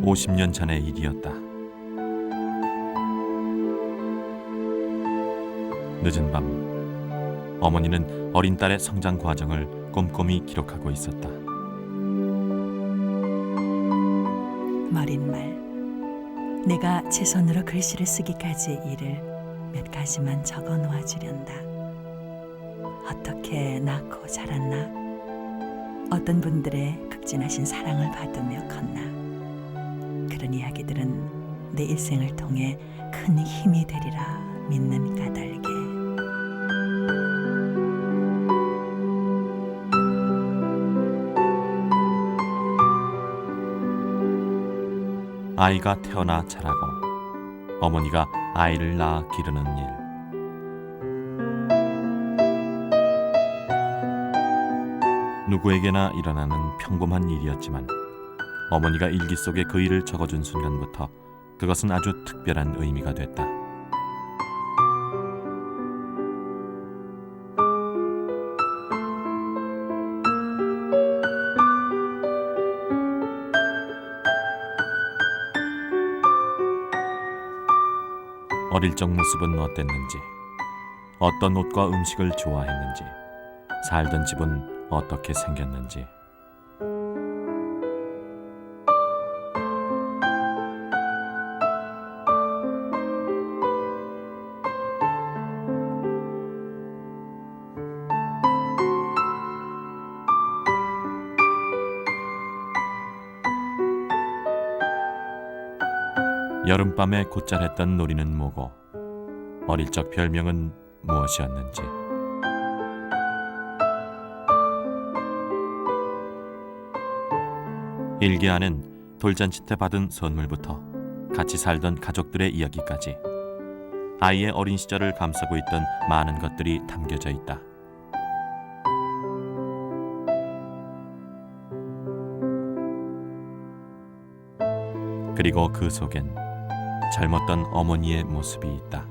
50년 전의 일이었다. 늦은 밤, 어머니는 어린 딸의 성장 과정을 꼼꼼히 기록하고 있었다. 머린 말, 내가 제 손으로 글씨를 쓰기까지 일을 몇 가지만 적어 놓아주련다. 어떻게 낳고 자랐나? 어떤 분들의 극진하신 사랑을 받으며 컸나? 그런 이야기들은 내 일생을 통해 큰 힘이 되리라 믿는 까닭에 아이가 태어나 자라고 어머니가 아이를 낳아 기르는 일. 누구에게나 일어나는 평범한 일이었지만 어머니가 일기 속에 그 일을 적어준 순간부터 그것은 아주 특별한 의미가 됐다. 어릴 적 모습은 어땠는지, 어떤 옷과 음식을 좋아했는지, 살던 집은 어떻게 생겼는지. 여름밤에 곧잘 했던 놀이는 뭐고, 어릴 적 별명은 무엇이었는지. 일기 안엔 돌잔치 때 받은 선물부터 같이 살던 가족들의 이야기까지 아이의 어린 시절을 감싸고 있던 많은 것들이 담겨져 있다. 그리고 그 속엔 젊었던 어머니의 모습이 있다.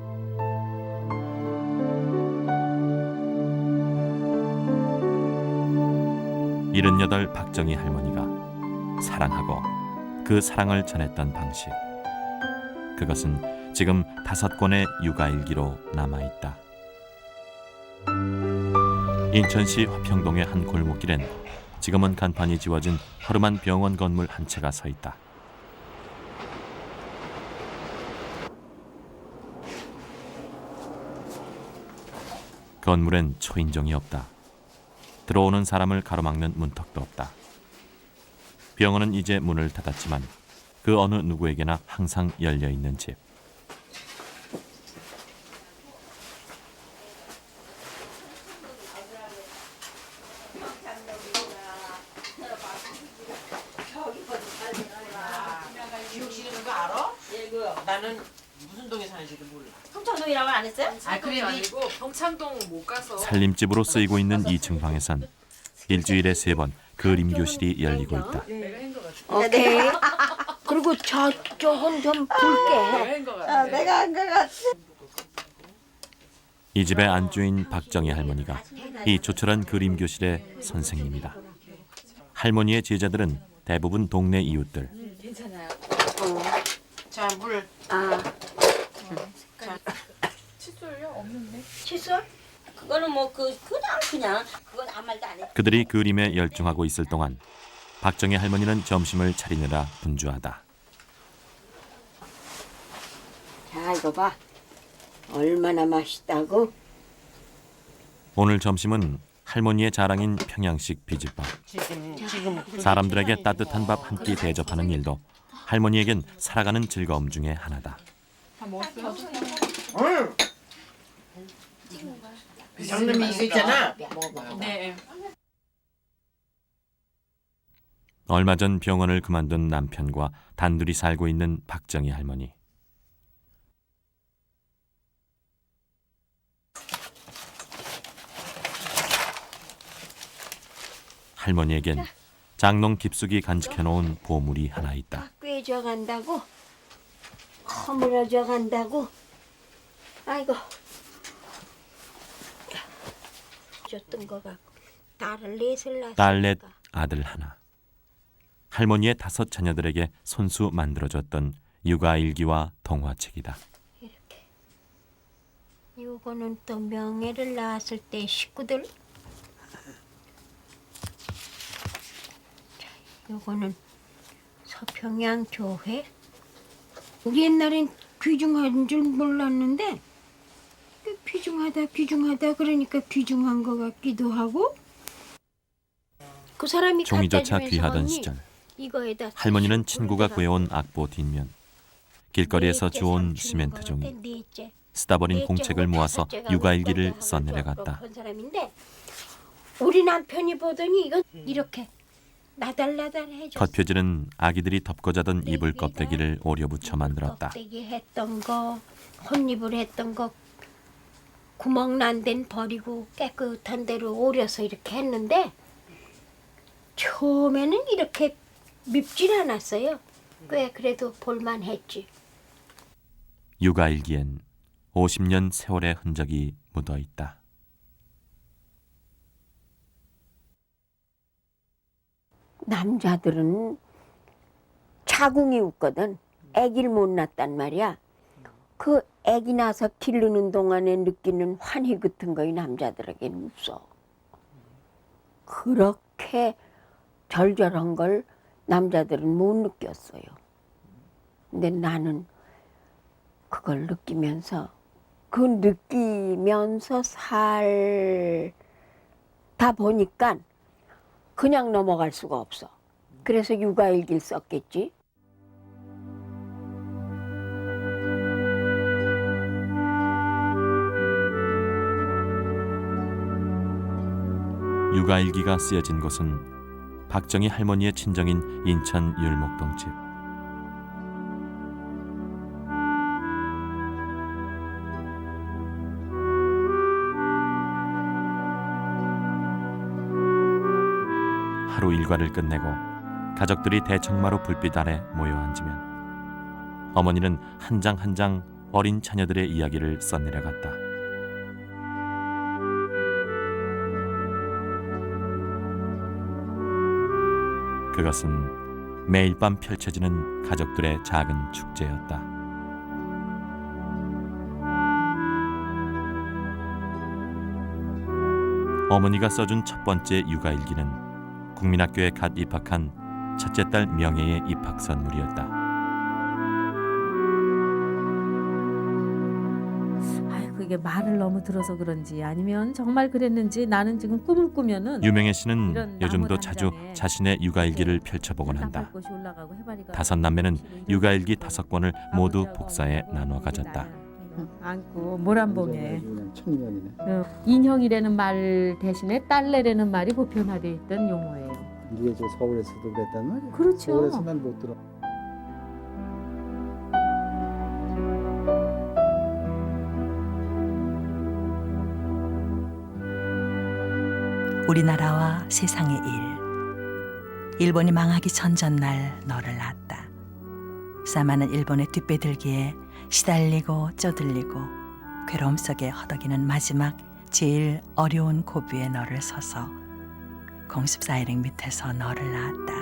일흔여덟 박정희 할머니가 사랑하고 그 사랑을 전했던 방식, 그것은 지금 5권의 육아일기로 남아있다. 인천시 화평동의 한 골목길엔 지금은 간판이 지워진 허름한 병원 건물 한 채가 서 있다. 건물엔 초인종이 없다. 들어오는 사람을 가로막는 문턱도 없다. 병원은 이제 문을 닫았지만 그 어느 누구에게나 항상 열려있는 집. 기억시는 거 알아? 나는 무슨 동에 사는지도 몰라. 평창동이라고 안 했어요? 아 그래 아니고 평창동 못 가서 살림집으로 쓰이고 있는 2층 방에선 일주일에 3번 그림 교실이 열리고 있다. 내가 한거 같아. 네. 오케이. 그리고 저쪽은 좀 붉게 내가 해. 한거 같아. 내가 한 것 같아. 이 집의 안주인 박정희 할머니가 이 조촐한 그림 교실의 선생님이다. 할머니의 제자들은 대부분 동네 이웃들. 자 물. 아, 칫솔요? 없는데. 칫솔? 그거는 뭐 그냥 그건 아무 말도 안 해. 그들이 그림에 열중하고 있을 동안 박정희 할머니는 점심을 차리느라 분주하다. 자 이거 봐. 얼마나 맛있다고? 오늘 점심은 할머니의 자랑인 평양식 비빔밥. 지금 사람들에게 따뜻한 밥 한 끼 대접하는 일도 할머니에겐 살아가는 즐거움 중에 하나다. 다 먹었어요? 장님이 이거 있잖아. 네. 얼마 전 병원을 그만둔 남편과 단둘이 살고 있는 박정희 할머니. 할머니에겐 장롱 깊숙이 간직해놓은 보물이 하나 있다. 꿰져 간다고? 허물어져 간다고? 아이고. 줬던 거 같고 딸을 넷을 낳았으니까. 딸 넷, 아들 하나. 할머니의 5 자녀들에게 손수 만들어줬던 육아일기와 동화책이다. 이렇게. 요거는 또 명예를 낳았을 때 식구들. 자, 요거는 서평양 교회. 우리 옛날엔 귀중한 줄 몰랐는데 귀중하다 그러니까 귀중한 것 같기도 하고. 그 사람이 종이조차 갖다 주면서 귀하던 언니, 시절 이거에다 할머니는 쓰시고 친구가 그러더라고. 구해온 악보 뒷면, 길거리에서 넷째 주운 삼촌인 시멘트 것 종이, 같아, 넷째. 쓰다 버린 넷째 공책을 하고 모아서 다섯째가 육아일기를 우리 써내려갔다. 한 사람인데 우리 남편이 보더니 이거 이렇게 나달나달 해줬어. 겉표지는 아기들이 덮고 자던 이불 껍데기를 오려붙여 만들었다. 껍데기 했던 거, 혼입을 했던 거, 구멍 난 데는 버리고 깨끗한 데로 오려서 이렇게 했는데 처음에는 이렇게 밉질 않았어요. 꽤 그래도 볼만했지. 육아일기엔 50년 세월의 흔적이 묻어 있다. 남자들은 자궁이 웃거든. 아기를 못 낳았단 말이야. 그 아기 나서 기르는 동안에 느끼는 환희 같은 거이 남자들에게는 없어. 그렇게 절절한 걸 남자들은 못 느꼈어요. 근데 나는 그걸 느끼면서 살다 보니까 그냥 넘어갈 수가 없어. 그래서 육아일기를 썼겠지. 육아일기가 쓰여진 곳은 박정희 할머니의 친정인 인천 율목동 집. 하루 일과를 끝내고 가족들이 대청마루 불빛 아래 모여 앉으면 어머니는 한 장 한 장 어린 자녀들의 이야기를 써내려갔다. 그것은 매일 밤 펼쳐지는 가족들의 작은 축제였다. 어머니가 써준 첫 번째 육아일기는 국민학교에 갓 입학한 첫째 딸 명예의 입학 선물이었다. 아유, 그게 말을 너무 들어서 그런지 아니면 정말 그랬는지 나는 지금 꿈을 꾸면은 유명애 씨는 이런 요즘도 나무 자주 단장에 자신의 육아일기를 펼쳐보곤 한다. 땅콩꽃이 올라가고 해바리가 5 남매는 육아일기 5권을 모두 아버지하고 복사해 어머니 나눠 이렇게 가졌다. 나요. 안고 모란봉에 청년이네. 인형이라는 말 대신에 딸내라는 말이 보편화되어 있던 용어예요. 이게 저 서울에서도 그랬단 말이야. 그렇죠. 서울에서만 못 들어. 우리나라와 세상의 일본이 망하기 전전날 너를 낳았다. 싸마는 일본의 뒷배들기에 시달리고 쪼들리고 괴로움 속에 허덕이는 마지막 제일 어려운 고비에 너를 서서 공습사이링 밑에서 너를 낳았다.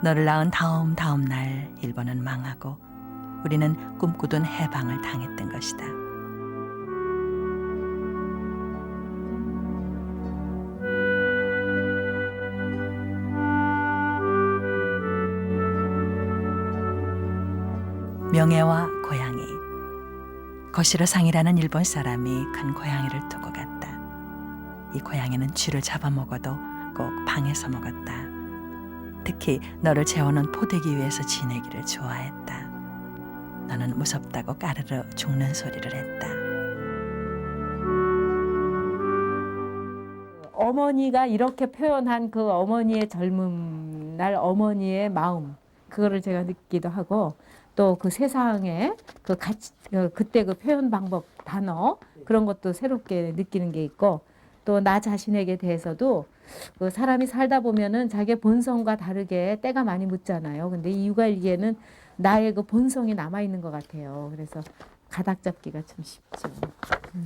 너를 낳은 다음 날 일본은 망하고 우리는 꿈꾸던 해방을 당했던 것이다. 명예와 고양이. 거시로상이라는 일본 사람이 큰 고양이를 두고 갔다. 이 고양이는 쥐를 잡아먹어도 꼭 방에서 먹었다. 특히 너를 재워놓은 포대기 위에서 지내기를 좋아했다. 너는 무섭다고 까르르 죽는 소리를 했다. 어머니가 이렇게 표현한 그 어머니의 젊음 날 어머니의 마음 그거를 제가 느끼기도 하고 또 그 세상에 그 가치 그때 그 표현 방법 단어 그런 것도 새롭게 느끼는 게 있고 또 나 자신에게 대해서도 그 사람이 살다 보면은 자기의 본성과 다르게 때가 많이 묻잖아요. 근데 이 육아일기에는 나의 그 본성이 남아 있는 것 같아요. 그래서 가닥 잡기가 참 쉽죠.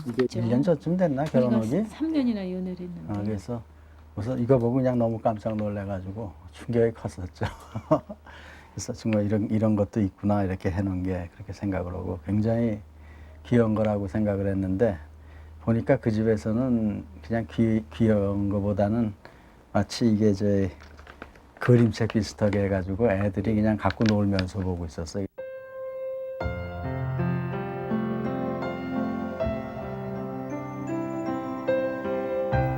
이게 1년 전쯤 됐나 결혼하기? 3년이나 연애를 했는데. 그래서 우선 이거 보고 그냥 너무 깜짝 놀래가지고 충격이 컸었죠. 그래서 정말 이런 것도 있구나 이렇게 해놓은 게 그렇게 생각을 하고 굉장히 귀여운 거라고 생각을 했는데 보니까 그 집에서는 그냥 귀여운 거보다는 마치 이게 저 그림책 비슷하게 해가지고 애들이 그냥 갖고 놀면서 보고 있었어요.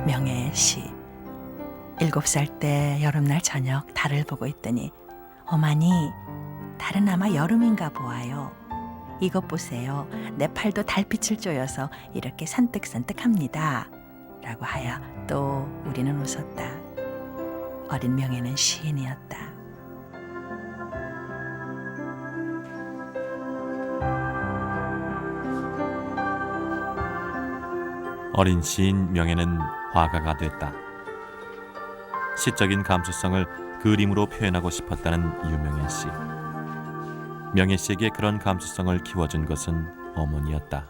명예의 시. 7살 때 여름날 저녁 달을 보고 있더니 어머니, 달은 아마 여름인가 보아요. 이것 보세요. 내 팔도 달빛을 쬐어서 이렇게 산뜩산뜩합니다. 라고 하여 또 우리는 웃었다. 어린 명예는 시인이었다. 어린 시인 명예는 화가가 됐다. 시적인 감수성을 그림으로 표현하고 싶었다는 유명의 씨. 명예 씨에게 그런 감수성을 키워준 것은 어머니였다.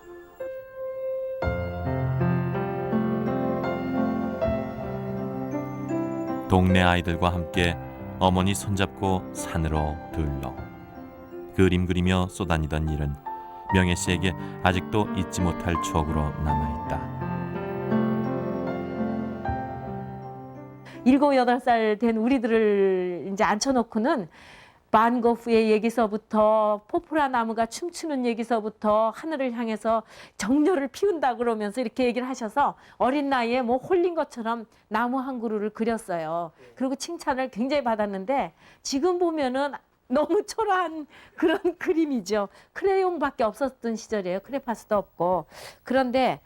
동네 아이들과 함께 어머니 손잡고 산으로 들러 그림 그리며 쏘다니던 일은 명예 씨에게 아직도 잊지 못할 추억으로 남아있다. 7, 8살 된 우리들을 이제 앉혀놓고는 반 고흐의 얘기서부터 포프라 나무가 춤추는 얘기서부터 하늘을 향해서 정열을 피운다 그러면서 이렇게 얘기를 하셔서 어린 나이에 뭐 홀린 것처럼 나무 한 그루를 그렸어요. 그리고 칭찬을 굉장히 받았는데 지금 보면은 너무 초라한 그런 그림이죠. 크레용밖에 없었던 시절이에요. 크레파스도 없고. 그런데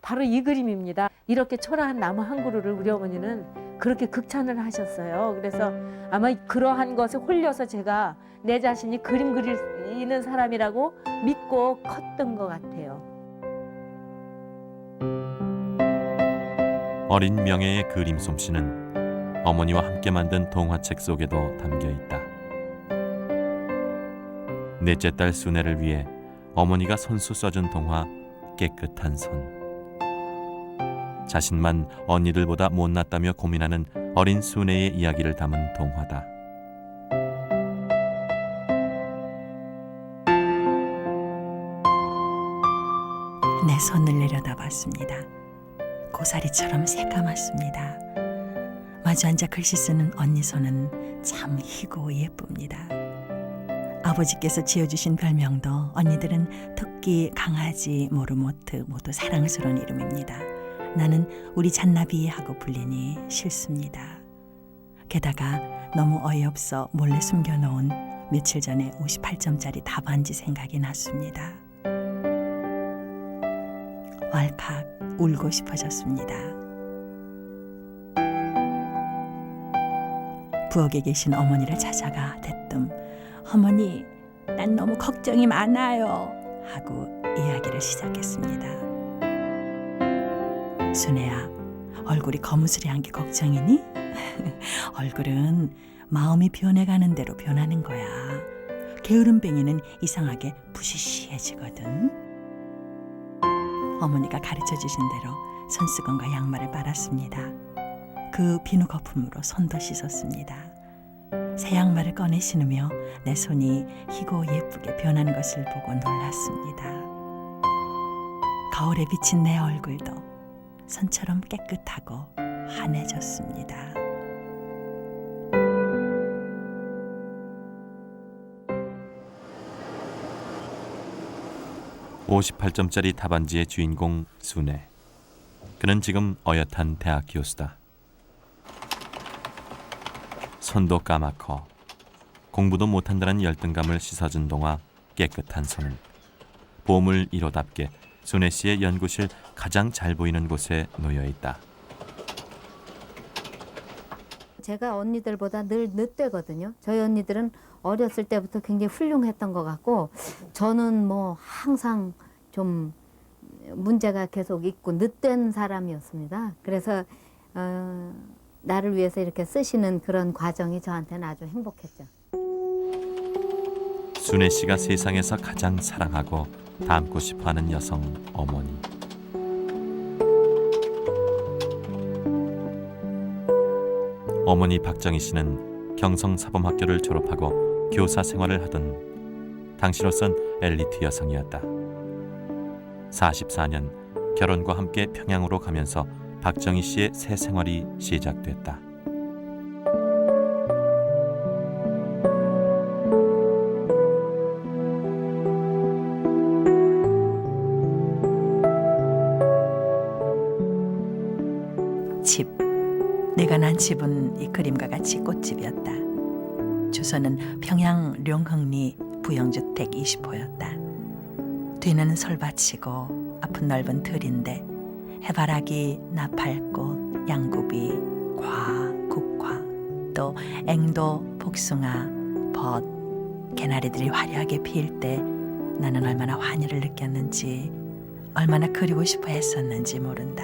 바로 이 그림입니다. 이렇게 초라한 나무 한 그루를 우리 어머니는 그렇게 극찬을 하셨어요. 그래서 아마 그러한 것에 홀려서 제가 내 자신이 그림 그리는 사람이라고 믿고 컸던 것 같아요. 어린 명예의 그림 솜씨는 어머니와 함께 만든 동화책 속에도 담겨 있다. 넷째 딸 순애를 위해 어머니가 손수 써준 동화 깨끗한 손. 자신만 언니들보다 못났다며 고민하는 어린 순애의 이야기를 담은 동화다. 내 손을 내려다봤습니다. 고사리처럼 새까맣습니다. 마주 앉아 글씨 쓰는 언니 손은 참 희고 예쁩니다. 아버지께서 지어주신 별명도 언니들은 토끼, 강아지, 모르모트 모두 사랑스러운 이름입니다. 나는 우리 잔나비 하고 불리니 싫습니다. 게다가 너무 어이없어 몰래 숨겨놓은 며칠 전에 58점짜리 답안지 생각이 났습니다. 왈칵 울고 싶어졌습니다. 부엌에 계신 어머니를 찾아가 대뜸 어머니, 난 너무 걱정이 많아요 하고 이야기를 시작했습니다. 순애야, 얼굴이 거무스레한 게 걱정이니? 얼굴은 마음이 변해가는 대로 변하는 거야. 게으름뱅이는 이상하게 부시시해지거든. 어머니가 가르쳐주신 대로 손수건과 양말을 빨았습니다. 그 비누 거품으로 손도 씻었습니다. 새 양말을 꺼내 신으며 내 손이 희고 예쁘게 변하는 것을 보고 놀랐습니다. 거울에 비친 내 얼굴도 손처럼 깨끗하고 환해졌습니다. (58점짜리) 답안지의 주인공 순애. 그는 지금 어엿한 대학 교수다. 손도 까맣고 공부도 못한다는 열등감을 씻어준 동화 깨끗한 손은 보물 1호답게 순애 씨의 연구실 가장 잘 보이는 곳에 놓여 있다. 제가 언니들보다 늘 늦되거든요. 저희 언니들은 어렸을 때부터 굉장히 훌륭했던 것 같고 저는 뭐 항상 좀 문제가 계속 있고 늦된 사람이었습니다. 그래서 나를 위해서 이렇게 쓰시는 그런 과정이 저한테는 아주 행복했죠. 순애 씨가 세상에서 가장 사랑하고 닮고 싶어하는 여성 어머니. 어머니 박정희 씨는 경성사범학교를 졸업하고 교사 생활을 하던 당시로선 엘리트 여성이었다. 44년 결혼과 함께 평양으로 가면서 박정희 씨의 새 생활이 시작됐다. 집. 내가 난 집은 이 그림과 같이 꽃집이었다. 주소는 평양 룡흥리 부영주택 20호였다. 뒤는 솔밭이고 앞은 넓은 들인데 해바라기, 나팔꽃, 양구비, 과, 국화, 또 앵도, 복숭아, 벗, 개나리들이 화려하게 피일 때 나는 얼마나 환희를 느꼈는지, 얼마나 그리고 싶어 했었는지 모른다.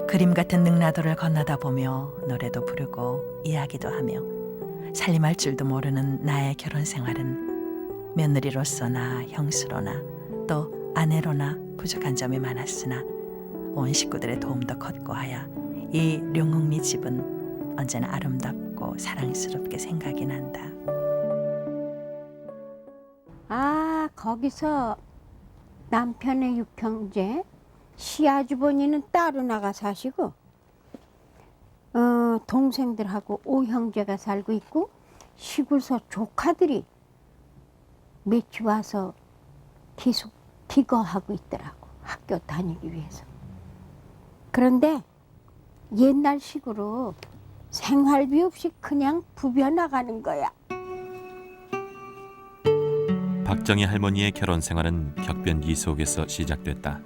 그림 같은 능라도를 건너다 보며 노래도 부르고 이야기도 하며 살림할 줄도 모르는 나의 결혼 생활은 며느리로서나 형수로나 또 아내로나 부족한 점이 많았으나 온 식구들의 도움도 컸고 하여 이 룡흥리 집은 언제나 아름답고 사랑스럽게 생각이 난다. 아, 거기서 남편의 육형제 시아주버니는 따로 나가 사시고 동생들하고 오형제가 살고 있고 시골서 조카들이 며칠 와서 계속 기거하고 있더라고, 학교 다니기 위해서. 그런데 옛날식으로 생활비 없이 그냥 부벼 나가는 거야. 박정희 할머니의 결혼 생활은 격변기 속에서 시작됐다.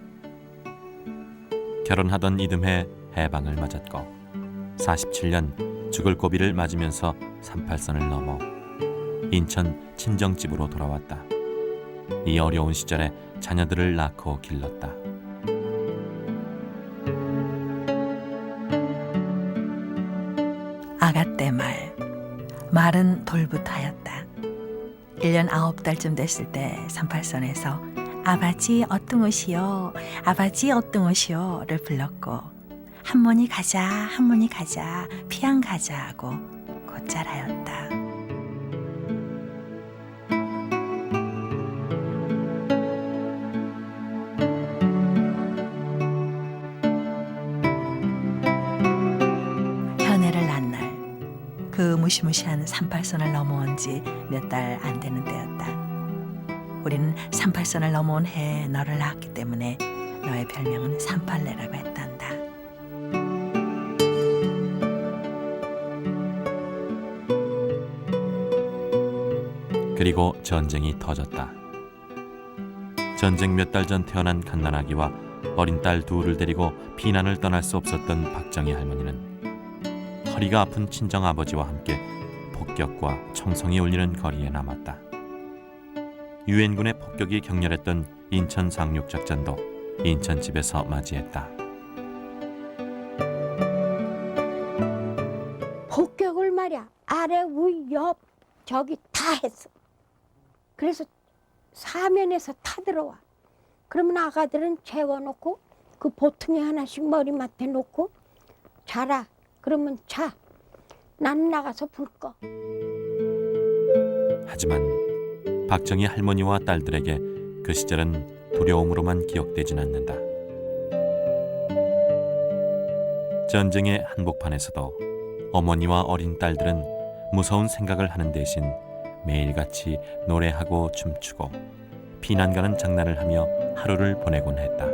결혼하던 이듬해 해방을 맞았고 47년 죽을 고비를 맞으면서 38선을 넘어 인천 친정집으로 돌아왔다. 이 어려운 시절에 자녀들을 낳고 길렀다. 아가떼 말은 돌부터였다. 1년 9달쯤 됐을 때 38선에서 아바지 어뚱오시오, 아바지 어뚱오시오를 불렀고 할머니 가자, 할머니 가자, 피양 가자 하고 곧잘하였다. 현애를 난 날, 그 무시무시한 38선을 넘어온 지 몇 달 안 되는 때였다. 우리는 38선을 넘어온 해에 너를 낳았기 때문에 너의 별명은 38내라고 했단다. 그리고 전쟁이 터졌다. 전쟁 몇 달 전 태어난 갓난아기와 어린 딸 둘을 데리고 피난을 떠날 수 없었던 박정희 할머니는 허리가 아픈 친정아버지와 함께 폭격과 총성이 울리는 거리에 남았다. 유엔군의 폭격이 격렬했던 인천 상륙작전도 인천집에서 맞이했다. 폭격을 말이야, 아래 위 옆 저기 다 했어. 그래서 사면에서 타들어와. 그러면 아가들은 재워놓고 그 보퉁이 하나씩 머리맡에 놓고 자라. 그러면 자. 난 나가서 불 꺼. 하지만 박정희 할머니와 딸들에게 그 시절은 두려움으로만 기억되진 않는다. 전쟁의 한복판에서도 어머니와 어린 딸들은 무서운 생각을 하는 대신 매일같이 노래하고 춤추고 피난 가는 장난을 하며 하루를 보내곤 했다.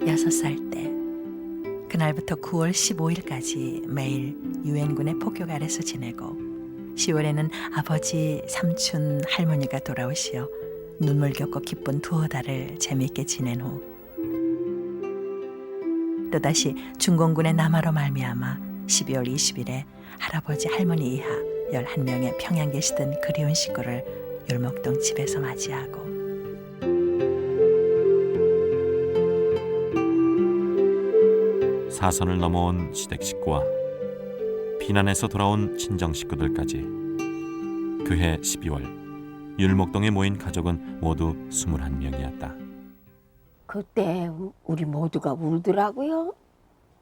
여섯 살 때, 그날부터 9월 15일까지 매일 유엔군의 폭격 아래서 지내고 10월에는 아버지, 삼촌, 할머니가 돌아오시어 눈물 겪고 기쁜 두어 달을 재미있게 지낸 후 또다시 중공군의 남하로 말미암아 12월 20일에 할아버지, 할머니 이하 11명의 평양 계시던 그리운 식구를 율목동 집에서 맞이하고 사선을 넘어온 시댁 식구와 피난에서 돌아온 친정 식구들까지 그해 12월 율목동에 모인 가족은 모두 21명이었다. 그때 우리 모두가 울더라고요.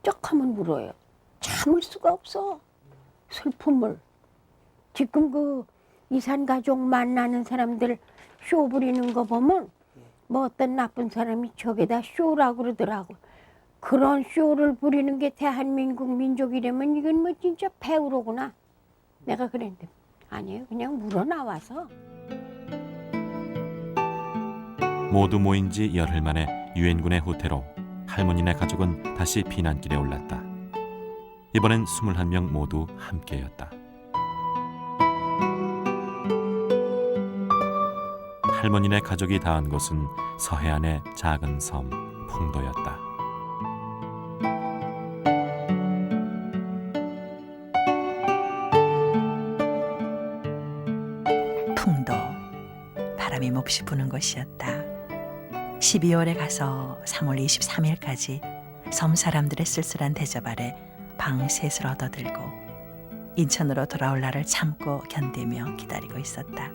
쩍하면 울어요. 참을 수가 없어. 슬픔을. 지금 그 이산 가족 만나는 사람들 쇼 부리는 거 보면 뭐 어떤 나쁜 사람이 저게다 쇼라고 그러더라고. 그런 쇼를 부리는 게 대한민국 민족이라면 이건 뭐 진짜 배우로구나. 내가 그랬는데 아니에요. 그냥 물어나와서. 모두 모인 지 열흘 만에 유엔군의 후퇴로 할머니네 가족은 다시 피난길에 올랐다. 이번엔 21명 모두 함께였다. 할머니네 가족이 닿은 곳은 서해안의 작은 섬 풍도였다. 풍도, 바람이 몹시 부는 곳이었다. 12월에 가서 3월 23일까지 섬 사람들의 쓸쓸한 대접 아래 방 셋을 얻어들고 인천으로 돌아올 날을 참고 견디며 기다리고 있었다.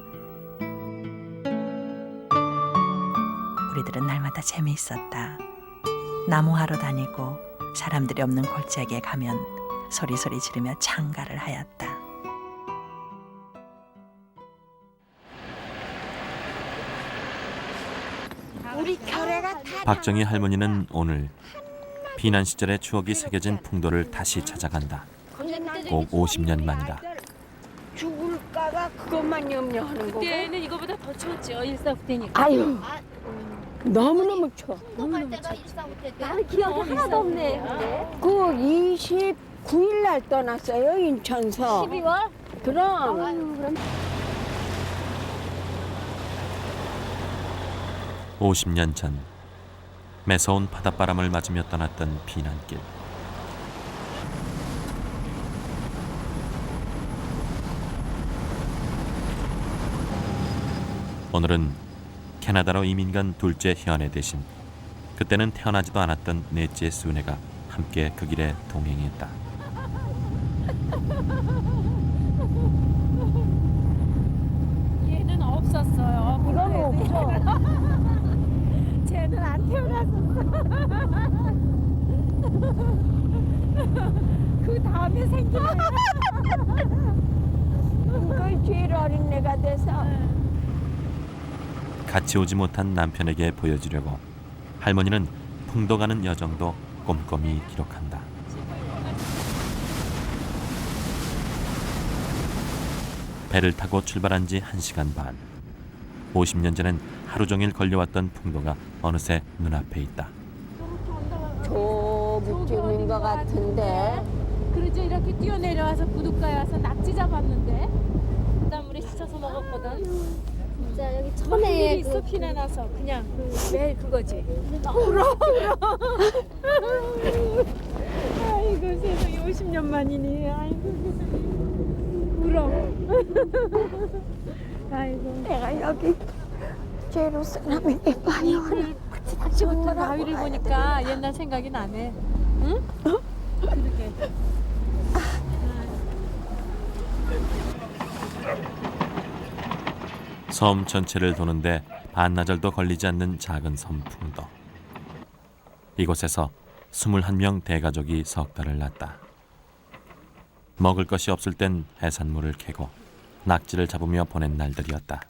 우리들은 날마다 재미있었다. 나무하러 다니고 사람들이 없는 골짜기에 가면 소리소리 지르며 창가를 하였다. 우리 결애가 다 박정희 할머니는 오늘 피난 시절의 추억이 새겨진 풍도를 다시 찾아간다. 꼭 50년 만이다. 죽을까가 그것만 염려하는 거고. 그때는 이거보다 더 추웠죠. 일사후 때니까. 아유, 너무너무 추워. 나는 기억이 하나도 없네. 그 29일 날 떠났어요, 인천서. 12월? 그럼. 50년 전 매서운 바닷바람을 맞으며 떠났던 피난길. 오늘은 캐나다로 이민 간 둘째 현애 대신 그때는 태어나지도 않았던 넷째 순애가 함께 그 길에 동행했다. 얘는 없었어요. 이건 없어. 쟤는 안 태어났었어. 그 다음에 생긴 그걸 제일 어린 애가 돼서. 같이 오지 못한 남편에게 보여주려고 할머니는 풍도 가는 여정도 꼼꼼히 기록한다. 배를 타고 출발한 지 1시간 반. 50년 전엔 하루 종일 걸려왔던 풍도가 어느새 눈앞에 있다. 저쯤인 것 같은데. 그러죠. 이렇게 뛰어내려와서 부둣가에 와서 낙지 잡았는데 바닷물에 씻어서 먹었거든. 진짜 여기 처음에 있어 피나나서 그냥 매일 그거지. 울어. 아이고 세상에 50년 만이니. 아이고 세상에 울어. 아이고. 내가 여기 제로 사람에게 봐요. 지금부터 바위를 보니까 옛날 생각이 나네. 응? 그러게. 섬 전체를 도는데 반나절도 걸리지 않는 작은 섬 풍도. 이곳에서 21명 대가족이 석 달을 났다. 먹을 것이 없을 땐 해산물을 캐고 낙지를 잡으며 보낸 날들이었다.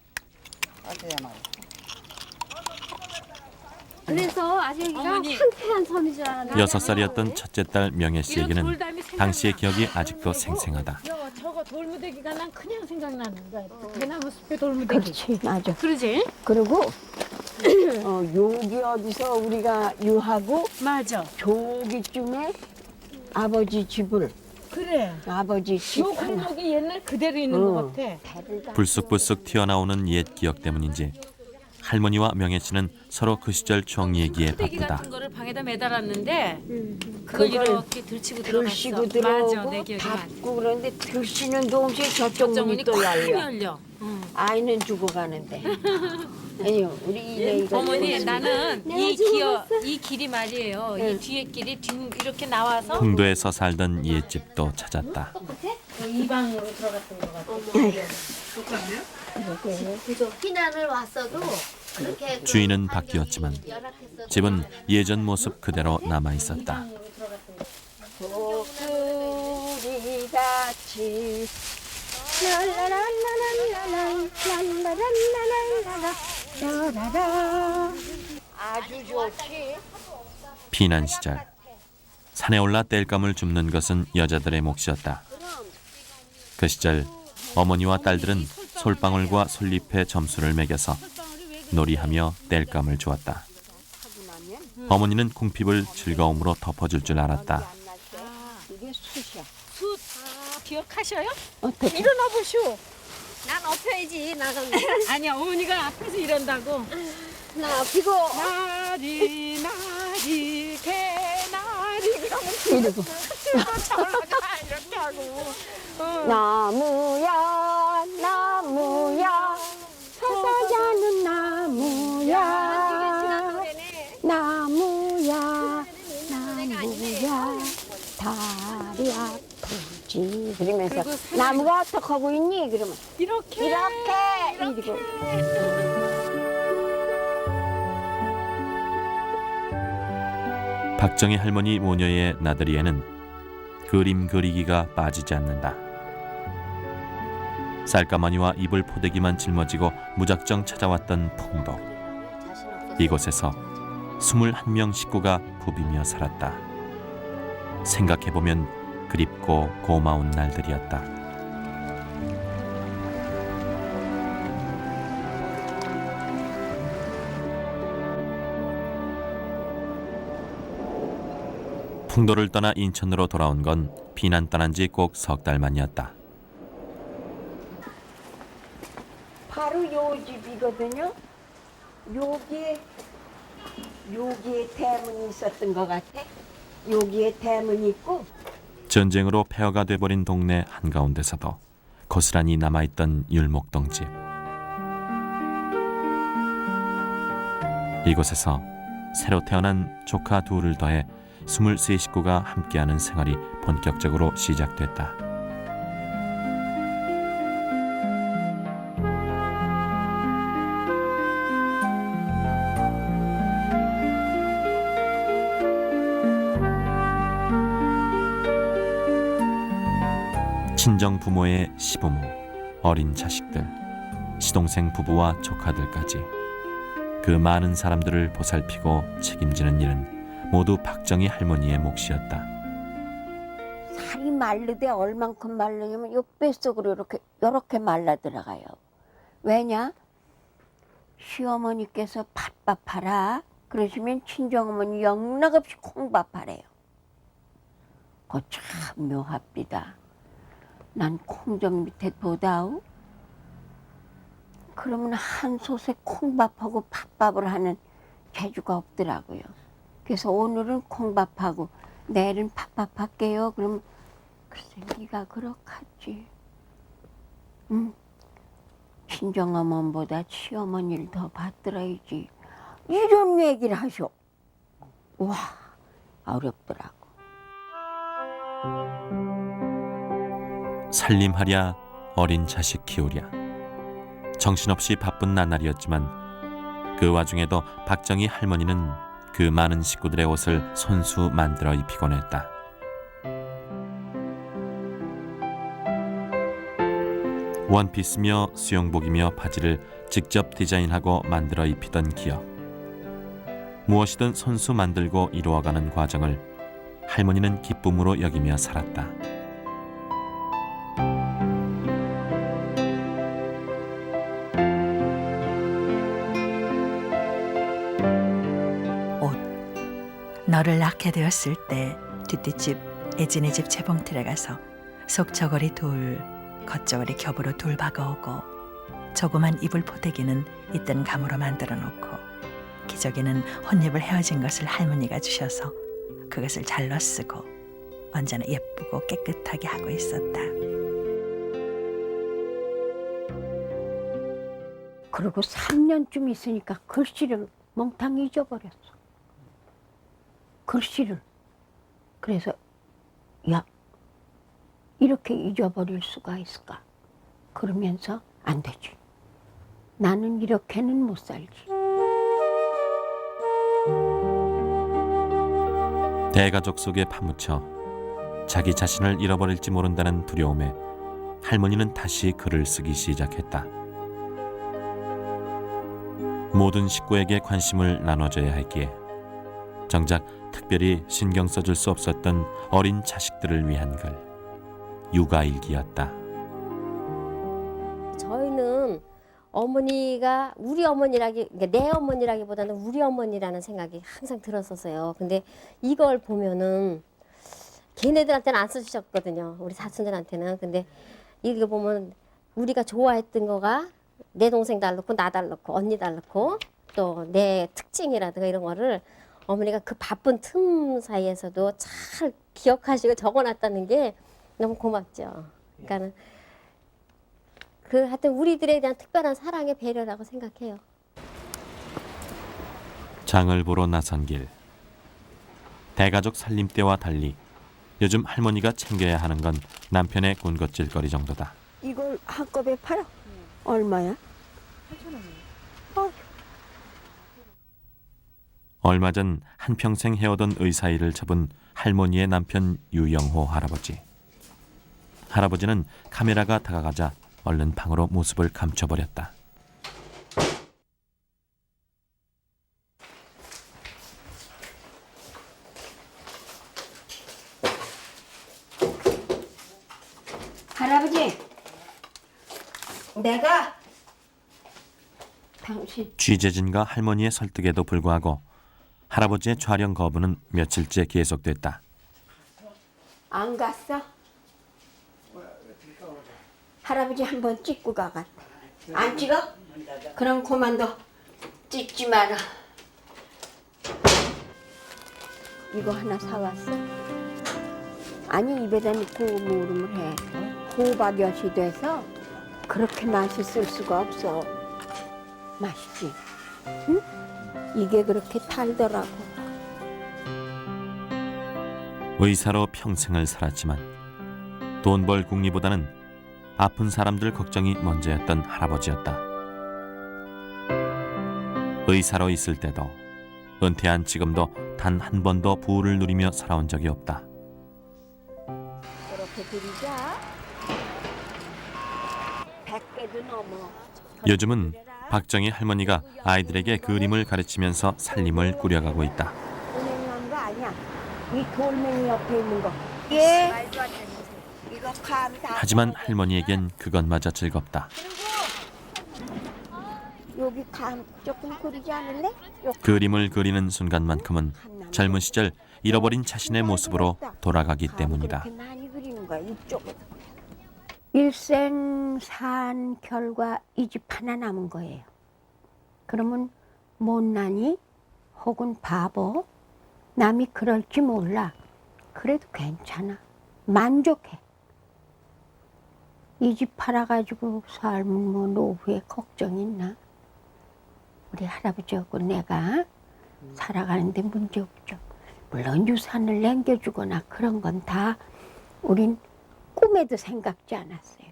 그래서 아주 여기가 어머니. 상쾌한 섬인 줄 알았나? 6살이었던 첫째 딸 명예 씨에게는 당시의 기억이 아직도 생생하다. 저거 돌무대기가 난 그냥 생각나는 거야. 대나무 숲의 돌무대기. 그렇지, 맞아. 그러지? 그리고 여기 어디서 우리가 유하고 맞아. 저기쯤에 아버지 집을 그래. 아버지 집 요 골목이 옛날 그대로 있는 것 같아. 불쑥불쑥 튀어나오는 옛 기억 때문인지 할머니와 명예 씨는 서로 그 시절 추억 얘기에 무대기 바쁘다. 같은 거를 방에다 매달았는데 그걸 그걸 이렇게 들치고 들어갔어. 들시고 들어오고 맞아, 내 기억이 많아. 닫고 그러는데 들시는 동시에 저쪽 문이 저문이 또 꽉 열려. 열려. 응. 아이는 죽어가는데 아니요, 우리 이거 어머니 나는 이 길이 말이에요. 이 뒤에 길이 이렇게 나와서 풍도에서 살던 옛집도 찾았다. 이 방으로 들어갔던 것 같아요. 피난을 왔어도 그렇게 주인은 바뀌었지만 집은 예전 모습 그대로 남아 있었다. 독수리같이 랄라랄라랄라랄라랄라랄라랄라 아주 좋지. 피난 시절 산에 올라 땔감을 줍는 것은 여자들의 몫이었다. 그 시절 어머니와 딸들은 솔방울과 솔잎에 점수를 매겨서 놀이하며 땔감을 주었다. 어머니는 궁핍을 즐거움으로 덮어줄 줄 알았다. 이게 숯이야. 숯 기억하셔요? 어떻게? 일어나 보시오. 난 엎혀야지 나가면. 아니야 어머니가 앞에서 이런다고. 나 비고 나리 나리 개나리 그러면 이러고 올라가 이렇게 하고. 나무야 나무야 서서자는 나무야 나무야 나무야 다리 아프지 그러면서 나무가 어떻게 하고 있니? 그러면 이렇게 이러고 박정희 할머니 모녀의 나들이에는 그림 그리기가 빠지지 않는다. 쌀가마니와 이불 포대기만 짊어지고 무작정 찾아왔던 풍도. 이곳에서 21명 식구가 부비며 살았다. 생각해보면 그립고 고마운 날들이었다. 풍도를 떠나 인천으로 돌아온 건 피난 떠난 지 꼭 석 달 만이었다. 바로 요 집이거든요. 여기에 대문이 있었던 것 같아. 여기에 대문이 있고 전쟁으로 폐허가 돼버린 동네 한가운데서도 고스란히 남아있던 율목동 집. 이곳에서 새로 태어난 조카 둘을 더해 23 식구가 함께하는 생활이 본격적으로 시작됐다. 친정 부모의 시부모, 어린 자식들, 시동생 부부와 조카들까지 그 많은 사람들을 보살피고 책임지는 일은 모두 박정희 할머니의 몫이었다. 살이 마르되 얼만큼 마르냐면 요 뱃속으로 이렇게 말라 들어가요. 왜냐? 시어머니께서 팥밥하라 그러시면 친정어머니 영락없이 콩밥하래요. 그거 참 묘합니다. 난 콩 좀 밑에 둬다오. 그러면 한 솥에 콩밥하고 팥밥을 하는 재주가 없더라고요. 그래서 오늘은 콩밥하고 내일은 팥밥 할게요. 그럼 글쎄 네가 그렇겠지. 친정어머니보다 시어머니를 더 받들어야지. 이런 얘기를 하셔. 와 어렵더라고. 살림하랴 어린 자식 키우랴. 정신없이 바쁜 나날이었지만 그 와중에도 박정희 할머니는 그 많은 식구들의 옷을 손수 만들어 입히곤 했다. 원피스며 수영복이며 바지를 직접 디자인하고 만들어 입히던 기억. 무엇이든 손수 만들고 이루어가는 과정을 할머니는 기쁨으로 여기며 살았다. 너를 낳게 되었을 때 뒷뒷집 애진의 집 재봉틀에 가서 속저고리 둘, 겉저고리 겹으로 둘 박아오고 조그만 이불 포대기는 있던 감으로 만들어 놓고 기저귀는 혼입을 헤어진 것을 할머니가 주셔서 그것을 잘라 쓰고 언제나 예쁘고 깨끗하게 하고 있었다. 그리고 3년쯤 있으니까 글씨를 몽땅 잊어버렸어. 글씨를. 그래서 야, 이렇게 잊어버릴 수가 있을까? 그러면서 안 되지. 나는 이렇게는 못 살지. 대가족 속에 파묻혀 자기 자신을 잃어버릴지 모른다는 두려움에 할머니는 다시 글을 쓰기 시작했다. 모든 식구에게 관심을 나눠줘야 했기에 정작 특별히 신경 써줄 수 없었던 어린 자식들을 위한 글, 육아일기였다. 저희는 어머니가 우리 그러니까 내 어머니라기보다는 우리 어머니라는 생각이 항상 들었었어요. 근데 이걸 보면은 걔네들한테는 안 써주셨거든요. 우리 사촌들한테는. 근데 이거 보면 우리가 좋아했던 거가 내 동생 달놓고 나 달놓고 언니 달놓고 또 내 특징이라든가 이런 거를 어머니가 그 바쁜 틈 사이에서도 잘 기억하시고 적어놨다는 게 너무 고맙죠. 그러니까는 하여튼 우리들에 대한 특별한 사랑의 배려라고 생각해요. 장을 보러 나선 길. 대가족 살림때와 달리 요즘 할머니가 챙겨야 하는 건 남편의 군것질거리 정도다. 이걸 한꺼번에 팔아? 얼마야? 8,000원. 얼마 전 한평생 해오던 의사일을 접은 할머니의 남편 유영호 할아버지. 할아버지는 카메라가 다가가자 얼른 방으로 모습을 감춰버렸다. 할아버지, 내가 당신 취재진과 할머니의 설득에도 불구하고 할아버지의 촬영 거부는 며칠째 계속됐다. 안 갔어? 할아버지 한번 찍고 가가. 안 찍어? 그럼 그만둬. 찍지 마라. 이거 하나 사왔어? 아니 입에다 넣고 무름을 해. 호박엿이 돼서 그렇게 맛있을 수가 없어. 맛있지? 응? 이게 그렇게 달더라고. 의사로 평생을 살았지만 돈 벌 궁리보다는 아픈 사람들 걱정이 먼저였던 할아버지였다. 의사로 있을 때도 은퇴한 지금도 단 한 번도 부를 누리며 살아온 적이 없다. 그렇게 그리자. 100개도 넘어. 요즘은 박정희 할머니가 아이들에게 그림을 가르치면서 살림을 꾸려가고 있다. 은행한 거 아니야. 이 돌멩이 옆에 있는 거. 예. 이거 감 다. 하지만 할머니에겐 그것마저 즐겁다. 여기 감 조금 그리지 않을래? 요 그림을 그리는 순간만큼은 젊은 시절 잃어버린 자신의 모습으로 돌아가기 때문이다. 그렇게 많이 그리는 거야 이쪽에. 일생 산 결과 이 집 하나 남은 거예요. 그러면 못난이 혹은 바보 남이 그럴지 몰라. 그래도 괜찮아. 만족해. 이 집 팔아가지고 살면 뭐 노후에 걱정 있나? 우리 할아버지하고 내가 살아가는데 문제 없죠. 물론 유산을 남겨주거나 그런 건 다 우린 꿈에도 생각지 않았어요.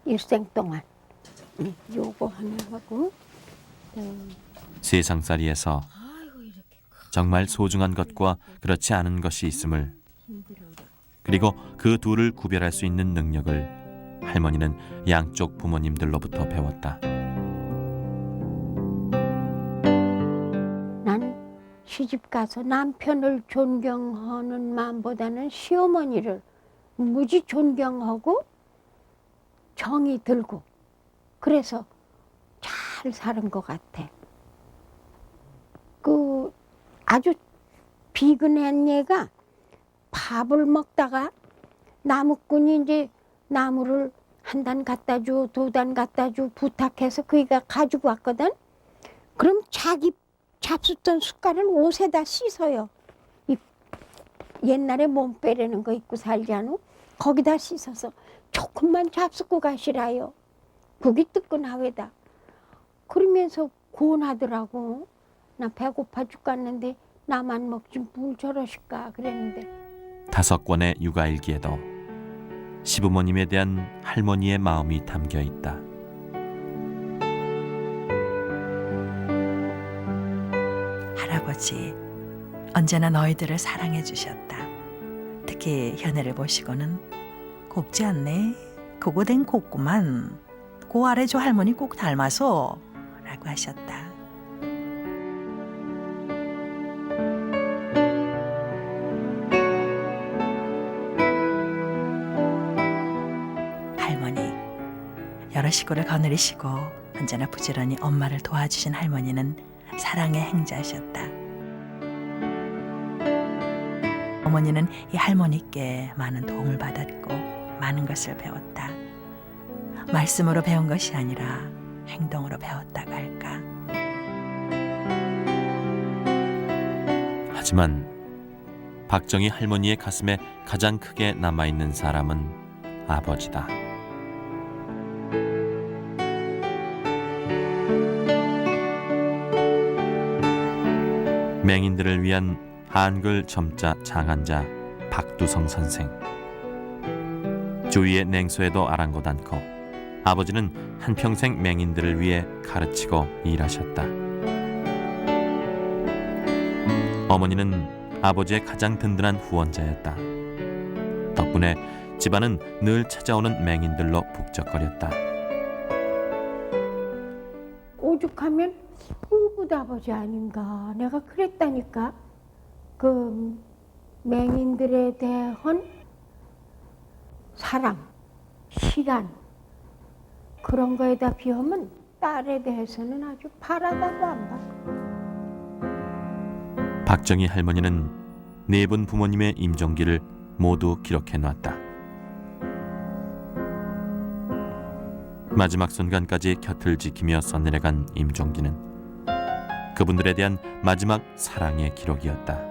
일생 동안. 요거 하나 하고. 세상살이에서 정말 소중한 것과 그렇지 않은 것이 있음을, 그리고 그 둘을 구별할 수 있는 능력을 할머니는 양쪽 부모님들로부터 배웠다. 난 시집 가서 남편을 존경하는 마음보다는 시어머니를 무지 존경하고 정이 들고 그래서 잘 사는 것 같아. 그 아주 비근한 얘가 밥을 먹다가 나무꾼이 이제 나무를 한 단 갖다 줘, 두 단 갖다 줘 부탁해서 그이가 가지고 왔거든. 그럼 자기 잡수던 숟갈을 옷에다 씻어요. 이 옛날에 몸 빼려는 거 입고 살잖아. 거기다 씻어서 조금만 잡수고 가시라요. 국이 뜨끈하외다. 그러면서 고운하더라고. 나 배고파 죽겠는데 나만 먹지 뭘 저러실까 그랬는데 5권의 육아일기에도 시부모님에 대한 할머니의 마음이 담겨 있다. 할아버지, 언제나 너희들을 사랑해 주셨다. 특히 현애를 보시고는 곱지 않네. 그거된 곱구만. 그 아래 저 할머니 꼭 닮아서 라고 하셨다. 할머니, 여러 시골을 거느리시고 언제나 부지런히 엄마를 도와주신 할머니는 사랑의 행자셨다. 어머니는 이 할머니께 많은 도움을 받았고 많은 것을 배웠다. 말씀으로 배운 것이 아니라 행동으로 배웠다고 할까. 하지만 박정희 할머니의 가슴에 가장 크게 남아있는 사람은 아버지다. 맹인들을 위한 한글 점자 장한자 박두성 선생. 주위의 냉소에도 아랑곳 않고 아버지는 한평생 맹인들을 위해 가르치고 일하셨다. 어머니는 아버지의 가장 든든한 후원자였다. 덕분에 집안은 늘 찾아오는 맹인들로 북적거렸다. 오죽하면 우붓 아버지 아닌가 내가 그랬다니까. 그 맹인들에 대한 사랑, 시간 그런 거에다 비하면 딸에 대해서는 아주 바라다도 안 봐. 박정희 할머니는 4분 부모님의 임종기를 모두 기록해놨다. 마지막 순간까지 곁을 지키며 써내려간 임종기는 그분들에 대한 마지막 사랑의 기록이었다.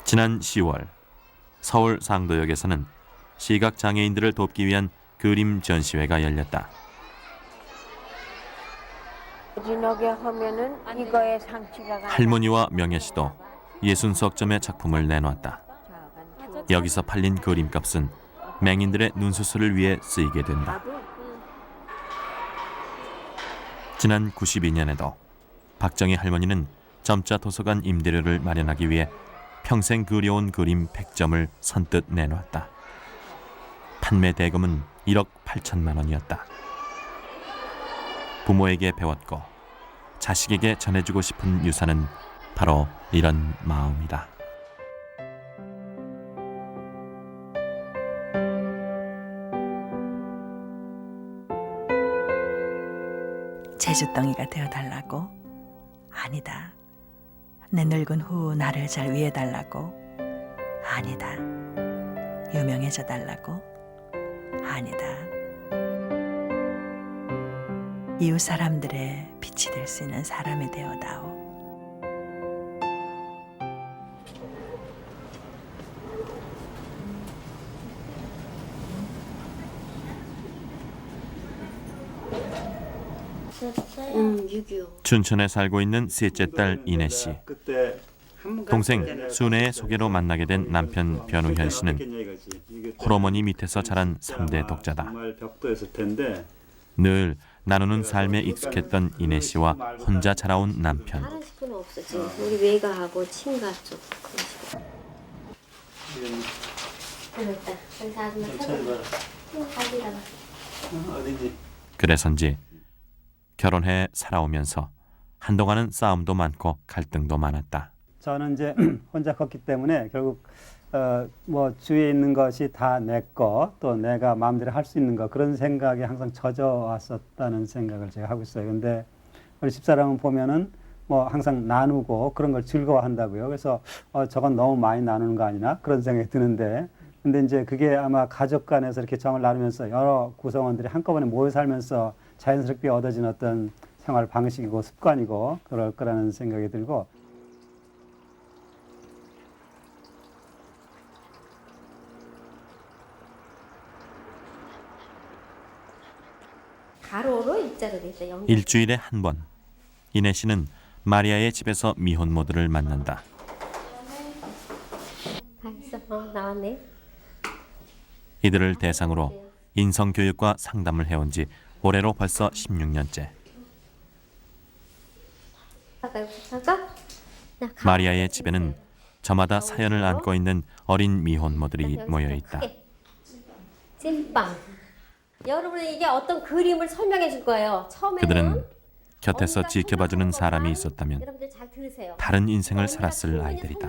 지난 10월 서울 상도역에서는 시각장애인들을 돕기 위한 그림 전시회가 열렸다. 진하게 하면은 이거에 상치가 가. 할머니와 명예씨도 60석 작품을 내놓았다. 여기서 팔린 그림값은 맹인들의 눈수술을 위해 쓰이게 된다. 지난 92년에도 박정희 할머니는 점자 도서관 임대료를 마련하기 위해 평생 그려온 그림 100점을 선뜻 내놓았다. 판매 대금은 1억 8천만 원이었다. 부모에게 배웠고 자식에게 전해주고 싶은 유산은 바로 이런 마음이다. 제주덩이가 되어달라고? 아니다. 내 늙은 후 나를 잘 위해달라고? 아니다. 유명해져 달라고? 아니다. 이웃 사람들의 빛이 될 수 있는 사람이 되어다오. 춘천에 살고 있는 셋째 딸 이내 씨. 동생 순애의 소개로 만나게 된 남편 변우현 씨는 홀어머니 밑에서 자란 3대 독자다. 늘 나누는 삶에 익숙했던 이내 씨와 혼자 자라온 남편. 다른 식구는 없어 지금. 우리 외가하고 친가 쪽 그런 식으로. 됐다. 여기서 아줌마 찾아봐. 어디다가. 그래서인지 결혼해 살아오면서 한동안은 싸움도 많고 갈등도 많았다. 저는 이제 혼자 컸기 때문에 결국 뭐 주위에 있는 것이 다 내 거, 또 내가 마음대로 할 수 있는 거, 그런 생각에 항상 젖어 왔었다는 생각을 제가 하고 있어요. 근데 우리 집사람은 보면은 뭐 항상 나누고 그런 걸 즐거워한다고요. 그래서 저건 너무 많이 나누는 거 아니나 그런 생각이 드는데, 근데 이제 그게 아마 가족 간에서 이렇게 정을 나누면서 여러 구성원들이 한꺼번에 모여 살면서 자연스럽게 얻어진 어떤 생활 방식이고 습관이고 그럴 거라는 생각이 들고. 가로로 일자로 돼 있어요. 일주일에 한 번 이내 씨는 마리아의 집에서 미혼모들을 만난다. 나왔네. 이들을 대상으로 인성교육과 상담을 해온 지 올해로 벌써 16년째. 마리아의 집에는 저마다 사연을 안고 있는 어린 미혼모들이 모여 있다. 찐빵. 여러분 이게 어떤 그림을 설명해 줄 거예요. 처음에는 그들은 곁에서 지켜봐주는 사람이 있었다면 여러분들 잘 들으세요. 다른 인생을 살았을 아이들이다.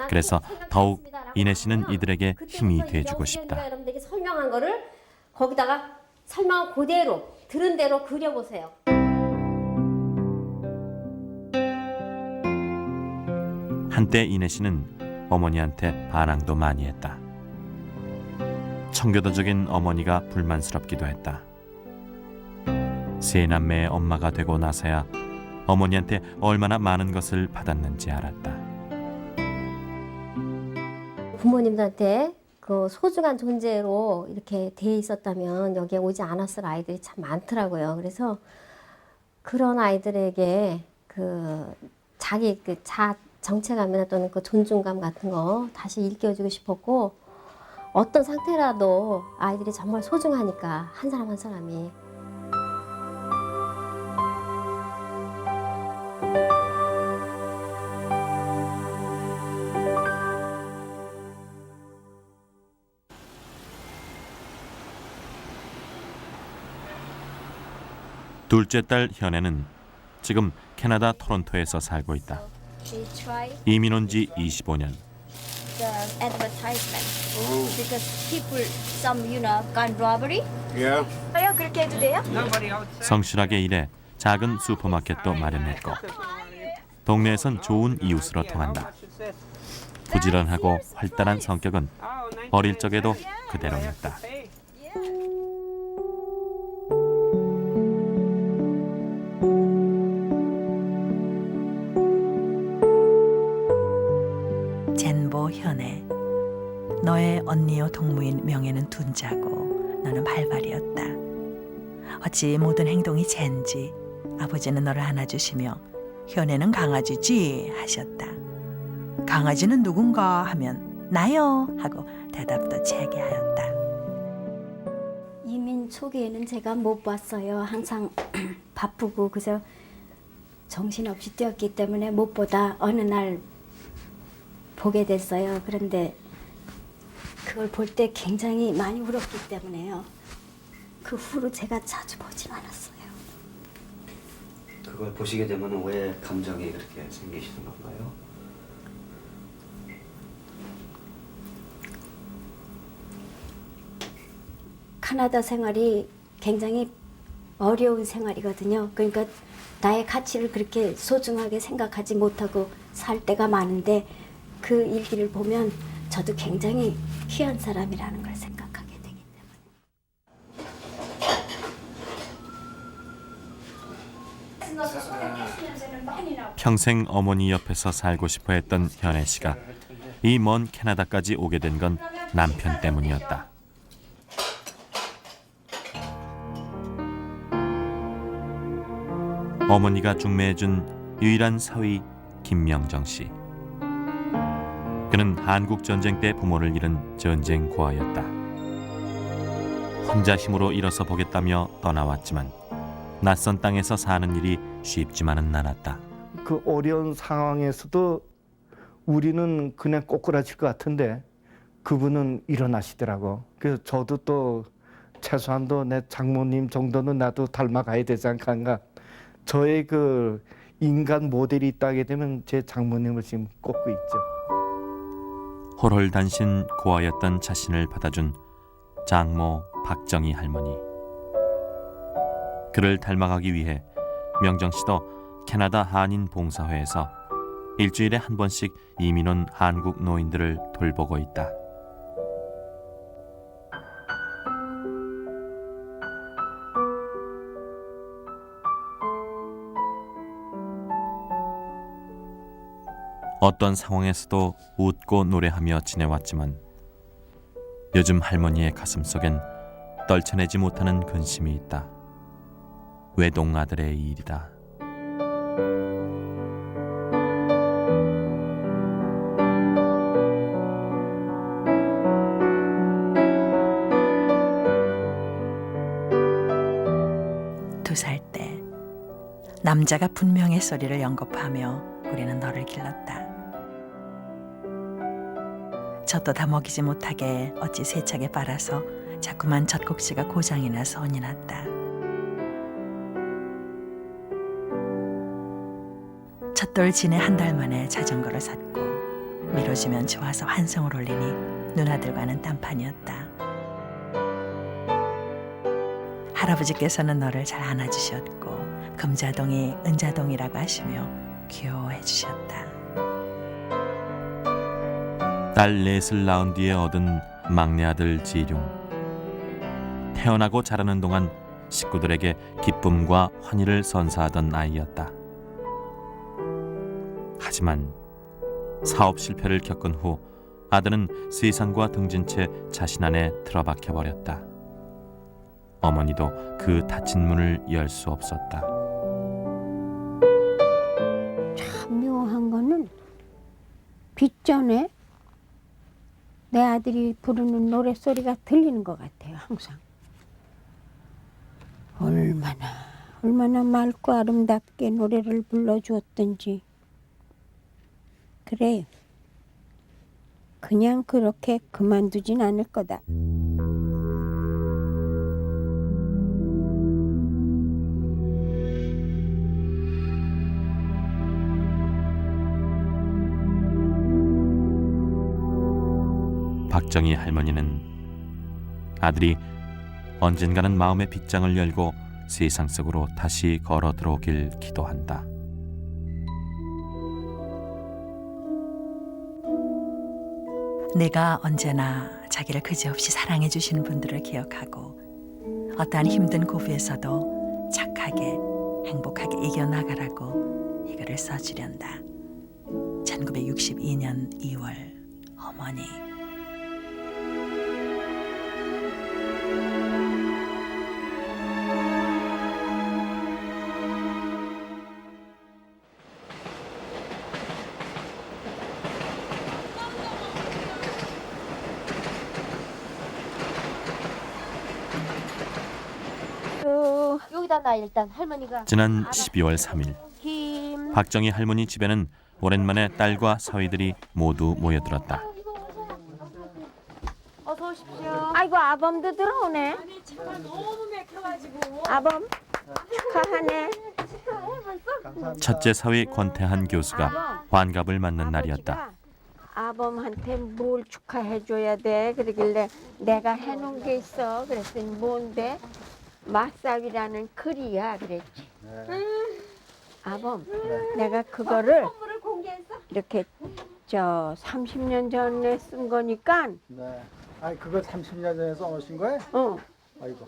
그래서 더욱 이내 씨는 이들에게 힘이 돼주고 싶다. 여러분들에게 설명한 거를 거기다가 설명한 그대로 들은 대로 그려보세요. 한때 이내 씨는 어머니한테 반항도 많이 했다. 청교도적인 어머니가 불만스럽기도 했다. 세 남매의 엄마가 되고 나서야 어머니한테 얼마나 많은 것을 받았는지 알았다. 부모님들한테 그 소중한 존재로 이렇게 돼 있었다면 여기에 오지 않았을 아이들이 참 많더라고요. 그래서 그런 아이들에게 그 자기 그 정체감이나 또는 그 존중감 같은 거 다시 일깨워주고 싶었고, 어떤 상태라도 아이들이 정말 소중하니까 한 사람 한 사람이. 둘째 딸 현애는 지금 캐나다 토론토에서 살고 있다. 이민 온 지 25년. The advertisement because people some gun robbery. Yeah. 그렇게 해도 돼요? 성실하게 일해 작은 슈퍼마켓도 마련했고 동네에선 좋은 이웃으로 통한다. 부지런하고 활달한 성격은 어릴 적에도 그대로였다. 젠보 현애, 너의 언니요 동무인 명예는 둔자고 너는 발발이었다. 어찌 모든 행동이 젠지 아버지는 너를 안아주시며 현애는 강아지지 하셨다. 강아지는 누군가 하면 나요 하고 대답도 재개하였다. 이민 초기에는 제가 못 봤어요. 항상 바쁘고 그래서 정신없이 뛰었기 때문에 못 보다 어느 날 보게 됐어요. 그런데 그걸 볼 때 굉장히 많이 울었기 때문에요. 그 후로 제가 자주 보진 않았어요. 그걸 보시게 되면 왜 감정이 그렇게 생기시는 건가요? 캐나다 생활이 굉장히 어려운 생활이거든요. 그러니까 나의 가치를 그렇게 소중하게 생각하지 못하고 살 때가 많은데 그 일기를 보면 저도 굉장히 귀한 사람이라는 걸 생각하게 되기 때문에. 평생 어머니 옆에서 살고 싶어 했던 현애 씨가 이 먼 캐나다까지 오게 된 건 남편 때문이었다. 어머니가 중매해준 유일한 사위 김명정 씨. 그는 한국 전쟁 때 부모를 잃은 전쟁 고아였다. 혼자 힘으로 일어서 보겠다며 떠나왔지만 낯선 땅에서 사는 일이 쉽지만은 않았다. 그 어려운 상황에서도 우리는 그냥 꼬꾸라질 것 같은데 그분은 일어나시더라고. 그래서 저도 또 최소한도 내 장모님 정도는 나도 닮아가야 되지 않을까. 저의 그 인간 모델이 있다게 되면 제 장모님을 지금 꼽고 있죠. 홀홀단신 고아였던 자신을 받아준 장모 박정희 할머니. 그를 닮아가기 위해 명정 씨도 캐나다 한인 봉사회에서 일주일에 한 번씩 이민 온 한국 노인들을 돌보고 있다. 어떤 상황에서도 웃고 노래하며 지내왔지만 요즘 할머니의 가슴속엔 떨쳐내지 못하는 근심이 있다. 외동아들의 일이다. 두 살 때 남자가 분명의 소리를 연겁하며 우리는 너를 길렀다. 젖도 다 먹이지 못하게 어찌 세차게 빨아서 자꾸만 젖꼭지가 고장이 나서 혼이 났다. 첫돌 지내 한 달 만에 자전거를 샀고 밀어주면 좋아서 환성을 올리니 누나들과는 딴판이었다. 할아버지께서는 너를 잘 안아주셨고 금자동이 은자동이라고 하시며 귀여워해 주셨다. 딸 넷을 낳은 뒤에 얻은 막내 아들 지룡. 태어나고 자라는 동안 식구들에게 기쁨과 환희를 선사하던 아이였다. 하지만 사업 실패를 겪은 후 아들은 세상과 등진 채 자신 안에 틀어박혀 버렸다. 어머니도 그 닫힌 문을 열 수 없었다. 참 묘한 거는 빗전에 내 아들이 부르는 노랫소리가 들리는 것 같아요. 항상. 얼마나 맑고 아름답게 노래를 불러주었던지. 그래, 그냥 그렇게 그만두진 않을 거다. 박정희 할머니는 아들이 언젠가는 마음의 빗장을 열고 세상 속으로 다시 걸어 들어오길 기도한다. 내가 언제나 자기를 그지없이 사랑해 주시는 분들을 기억하고 어떠한 힘든 고비에서도 착하게 행복하게 이겨나가라고 이 글을 써주련다. 1962년 2월 어머니. 여기다 놔 일단 할머니가. 지난 12월 3일 김. 박정희 할머니 집에는 오랜만에 딸과 사위들이 모두 모여들었다. 어서 오십시오. 아이고 아범도 들어오네. 차가 너무 막혀가지고. 아범 축하하네. 첫째 사위 권태한 교수가 환갑을 맞는 날이었다. 아범한테 뭘 축하해줘야 돼? 그러길래 내가 해놓은 게 있어. 그랬더니 뭔데? 마사위라는 글이야 그랬지. 아범, 내가 그거를 이렇게 30년 전에 쓴 거니까. 네. 아니 그거 30년 전에 써놓으신 거예요? 응. 아이고.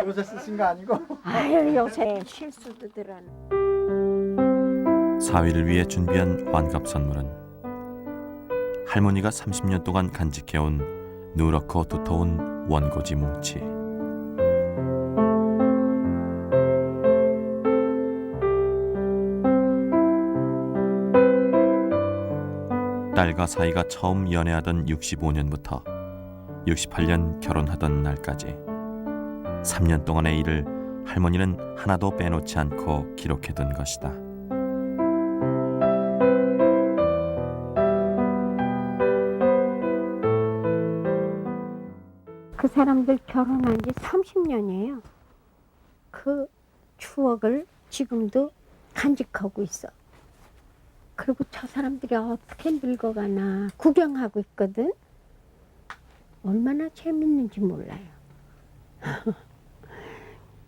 요새 쓰신 거 아니고? 아유 요새 실수도 들었네. 사위를 위해 준비한 환갑 선물은 할머니가 30년 동안 간직해온 누렇고 두터운 원고지 뭉치. 딸과 사이가 처음 연애하던 65년부터 68년 결혼하던 날까지 3년 동안의 일을 할머니는 하나도 빼놓지 않고 기록해둔 것이다. 그 사람들 결혼한 지 30년이에요. 그 추억을 지금도 간직하고 있어. 그리고 저 사람들이 어떻게 늙어가나 구경하고 있거든. 얼마나 재밌는지 몰라요.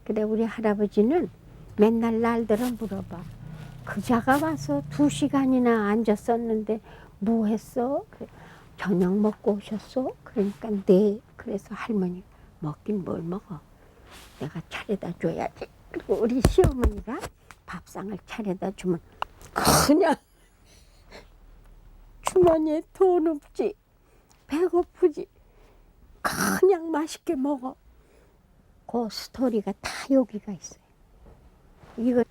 근데 우리 할아버지는 맨날 날들어 물어봐. 그자가 와서 2시간이나 앉았었는데 뭐 했어? 저녁 먹고 오셨어? 그러니까 네. 그래서 할머니 먹긴 뭘 먹어. 내가 차려다 줘야지. 그리고 우리 시어머니가 밥상을 차려다 주면 그냥 주머니에 돈 없지, 배고프지, 그냥 맛있게 먹어. 그 스토리가 다 여기가 있어요. 이거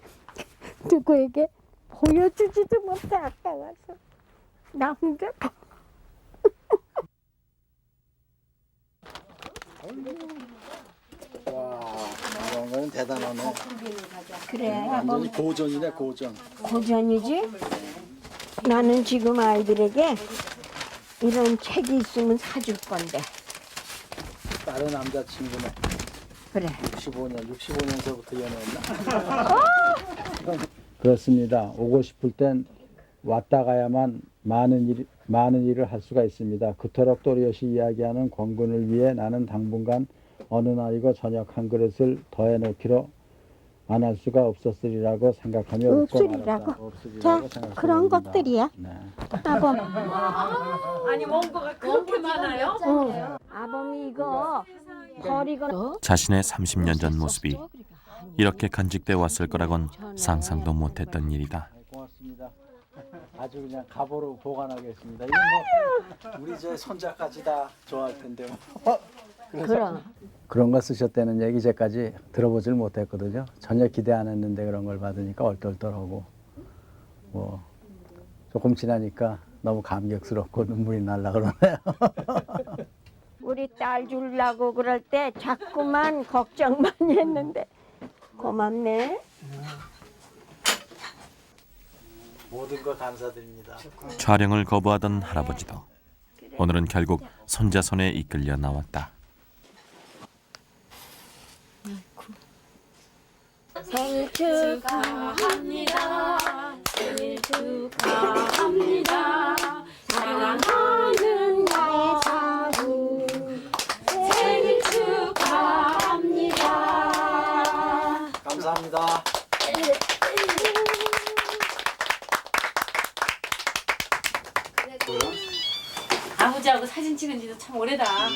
누구에게 보여주지도 못해 아까워서 나 혼자 와, 이런 건 대단하네. 그래 완전히 고전이네, 고전. 고전이지. 나는 지금 아이들에게 이런 책이 있으면 사줄 건데. 다른 남자친구네. 그래. 65년서부터 연애했나? 그렇습니다. 오고 싶을 땐 왔다 가야만 많은 일을 할 수가 있습니다. 그토록 또렷이 이야기하는 권군을 위해 나는 당분간 어느 날이고 저녁 한 그릇을 더해 놓기로 안 할 수가 없었으리라고 생각하며 없으리라고. 자, 그런 것들이야. 네. 아범. 아니 원고가 그렇게 많아요? 아범이 이거 버리고. 자신의 30년 전 모습이 이렇게 간직돼 왔을 거라곤 상상도 못했던 일이다. 고맙습니다. 아주 그냥 가보로 보관하겠습니다. 이거 뭐 우리 저 손자까지 다 좋아할 텐데. 그럼. 그런 거 쓰셨다는 얘기 이제까지 들어보질 못했거든요. 전혀 기대 안 했는데 그런 걸 받으니까 얼떨떨하고 뭐 조금 지나니까 너무 감격스럽고 눈물이 날라 그러네요. 우리 딸 주려고 그럴 때 자꾸만 걱정 많이 했는데 고맙네. 모든 거 감사드립니다. 촬영을 거부하던 할아버지도 오늘은 결국 손자 손에 이끌려 나왔다. 생일 축하합니다. 생일 축하합니다. 사랑하는 나의 사부 생일 축하합니다. 감사합니다. 아버지하고 사진 찍은 지도 참 오래다. 하나,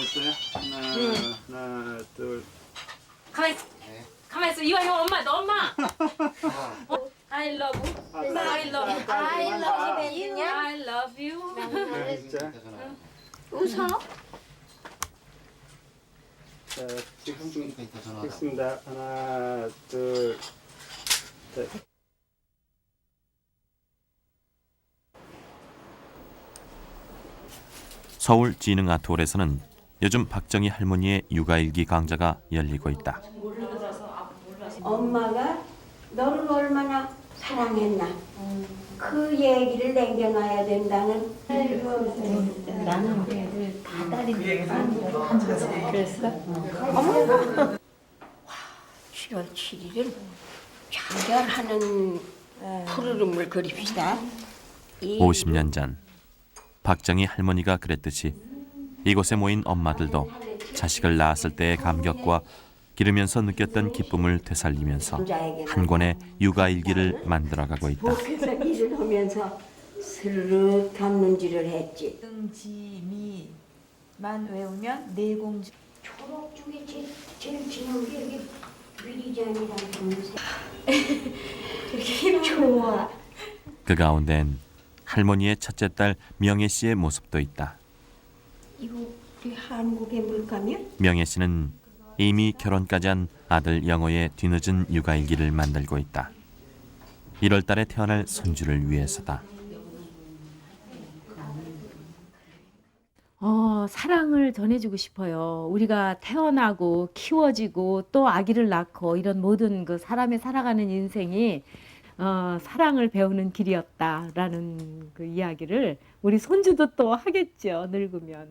둘. 가만 있어. 가만 있어. 이완이 엄마, 너 엄마. I love you. I love you. I love you. I love you. 진짜. 웃어. 자, 찍습니다. 하나, 둘, 셋. 서울 지능아트홀에서는 요즘 박정희 할머니의 육아일기 강좌가 열리고 있다. 엄마가 너를 얼마나 사랑했나 그 얘기를 남겨놔야 된다는. 나는 애들 다 딸인데 그랬어? 어머나 7월 7일은 장결하는 푸르름을 그립시다. 50년 전 박정희 할머니가 그랬듯이 이곳에 모인 엄마들도 자식을 낳았을 때의 감격과 기르면서 느꼈던 기쁨을 되살리면서 한 권의 육아일기를 만들어가고 있다. 그래서 일을 하면서 스르륵 담론질을 했지. 등지미만 외우면 내공주. 초록 중에 제일 진한 게 여기 위리장이라는 동생. 그렇게 좋아. 그 가운데엔 할머니의 첫째 딸 명혜 씨의 모습도 있다. 이거 우리 한국의 물감이야? 명혜 씨는 이미 결혼까지 한 아들 영호의 뒤늦은 육아일기를 만들고 있다. 1월 달에 태어날 손주를 위해서다. 사랑을 전해주고 싶어요. 우리가 태어나고 키워지고 또 아기를 낳고 이런 모든 그 사람의 살아가는 인생이 사랑을 배우는 길이었다라는 그 이야기를 우리 손주도 또 하겠죠. 늙으면.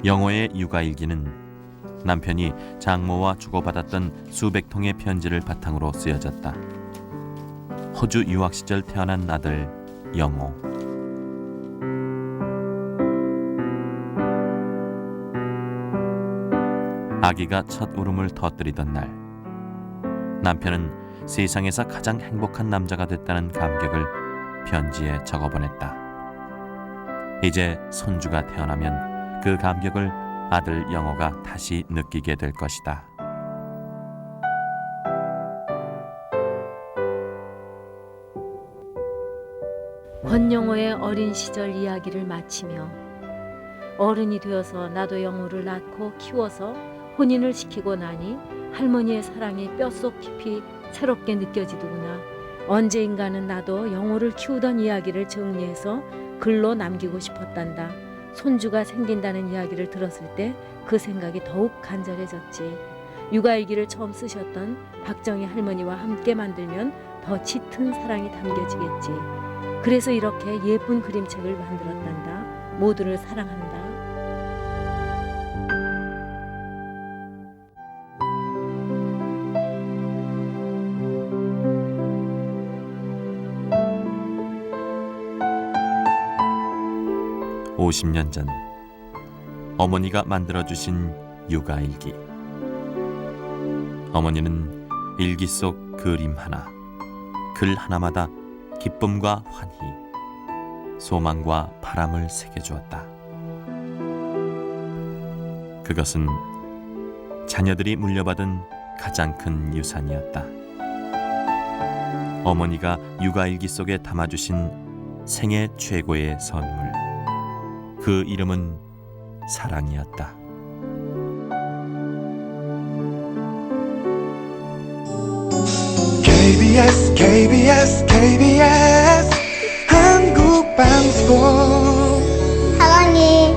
영호의 육아일기는 남편이 장모와 주고받았던 수백 통의 편지를 바탕으로 쓰여졌다. 호주 유학 시절 태어난 아들 영호. 아기가 첫 울음을 터뜨리던 날, 남편은 세상에서 가장 행복한 남자가 됐다는 감격을 편지에 적어보냈다. 이제 손주가 태어나면 그 감격을 아들 영호가 다시 느끼게 될 것이다. 권영호의 어린 시절 이야기를 마치며 어른이 되어서 나도 영호를 낳고 키워서 혼인을 시키고 나니 할머니의 사랑이 뼛속 깊이 새롭게 느껴지더구나. 언제인가는 나도 영호를 키우던 이야기를 정리해서 글로 남기고 싶었단다. 손주가 생긴다는 이야기를 들었을 때 그 생각이 더욱 간절해졌지. 육아일기를 처음 쓰셨던 박정희 할머니와 함께 만들면 더 짙은 사랑이 담겨지겠지. 그래서 이렇게 예쁜 그림책을 만들었단다. 모두를 사랑한다. (50년) 전 어머니가 만들어주신 육아일기. 어머니는 일기 속 그림 하나, 글 하나마다 기쁨과 환희, 소망과 바람을 새겨주었다. 그것은 자녀들이 물려받은 가장 큰 유산이었다. 어머니가 육아일기 속에 담아주신 생애 최고의 선물. 그 이름은 사랑이었다. KBS KBS KBS 한국방송 사랑해.